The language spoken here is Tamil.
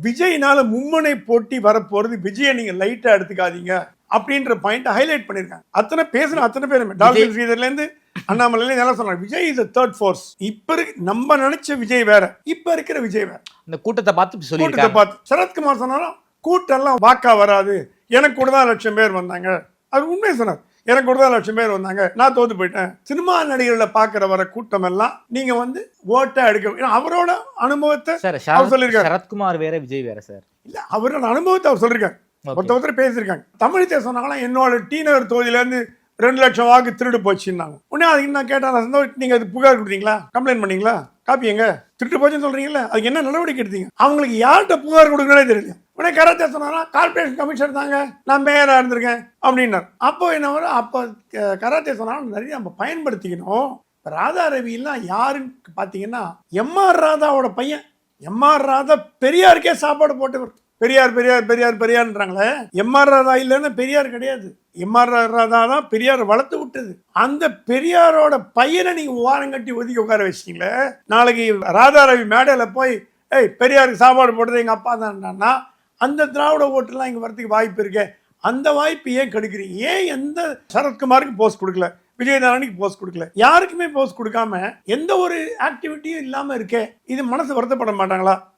விஜய்னால மும்முனை போட்டி வரப்போறது, விஜயை நீங்க லைட்டா எடுத்துக்காதீங்க அப்படின்ற பாயிண்ட் ஹைலைட் பண்ணிருக்காங்க. அத்தனை பேசுற அத்தனை பேருமே டால்பின் ஸ்ரீதர்ல இருந்து அண்ணாமலையில இதெல்லாம் சொல்றாங்க. Vijay is third force. இப்ப நம்ம நினைச்ச விஜய் வேற, இப்ப இருக்கிற விஜய் வேற. இந்த கூட்டத்தை பார்த்து சொல்லி கூட்டத்தை பார்த்து சரத்குமார் சொன்னாலும் கூட்டம் எல்லாம் வாக்கா வராது, எனக்கு கூட தான் 1,00,000 பேர் வந்தாங்க. அது உண்மையை சொன்னார். எனக்கு கூட தான் 1,00,000 பேர் வந்தாங்க, நான் தோத்து போயிட்டேன். சினிமா நடிகர்களை பாக்குற வர கூட்டம் எல்லாம் நீங்க வந்து ஓட்டா எடுக்க, அவரோட அனுபவத்தை அவர் சொல்லியிருக்காரு. சரத்குமார் வேற, விஜய் வேற சார். இல்ல, அவரோட அனுபவத்தை அவர் சொல்லியிருக்காரு. ஒருத்தர் பேசியிருக்காங்க. தமிழிசை சொன்னாங்களா, என்னோட டி நகர் தொகுதியில இருந்து 2,00,000 வாக்கு திருடு போச்சுன்னாங்க. உடனே அதுக்கு நான் கேட்டேன், நீங்க அது புகார் கொடுத்தீங்களா, கம்ப்ளைண்ட் பண்ணீங்களா, காப்பி எங்க, திருட்டு போச்சுன்னு சொல்றீங்களா, அதுக்கு என்ன நடவடிக்கை எடுத்தீங்க? அவங்களுக்கு யார்கிட்ட புகார் கொடுக்கணும்னே தெரியல. உடனே கராத்தே சொன்னா, கார்பரேஷன் கமிஷனர் தாங்க, நான் மேயரா இருந்திருக்கேன் அப்படின்னார். அப்போ என்ன வரும், அப்போ கராத்தே சொன்னாலும் நிறைய நம்ம பயன்படுத்திக்கணும். ராதா ரவி எல்லாம் யாருன்னு பாத்தீங்கன்னா, எம்ஆர் ராதாவோட பையன். எம்ஆர் ராதா பெரியாருக்கே சாப்பாடு போட்டவர். பெரியார் பெரியார் பெரியார் பெரியார்ன்றாங்களே, எம்ஆர் ராதா இல்லைன்னா பெரியார் கிடையாது. எம்ஆர் ராதா தான் பெரியார் வளர்த்து விட்டது. அந்த பெரியாரோட பையனை நீங்க ஓரம் கட்டி ஒதுக்கி உட்கார வச்சிட்டீங்களே, நாளைக்கு ராதா ரவி மேடையில போய் பெரியாருக்கு சாப்பாடு போட்டது எங்க அப்பா தான்டான்னா, அந்த திராவிட ஓட்டுலாம் இங்க வரதுக்கு வாய்ப்பு இருக்கு. அந்த வாய்ப்பு ஏன் கெடுக்கிறீங்க? ஏன் எந்த சரத்குமாருக்கு போஸ்ட் கொடுக்கல, விஜயதாரணிக்கு போஸ்ட் கொடுக்கல, யாருக்குமே போஸ்ட் கொடுக்காம எந்த ஒரு ஆக்டிவிட்டியும் இல்லாம இருக்கே, இது மனசு வருத்தப்பட மாட்டாங்களா?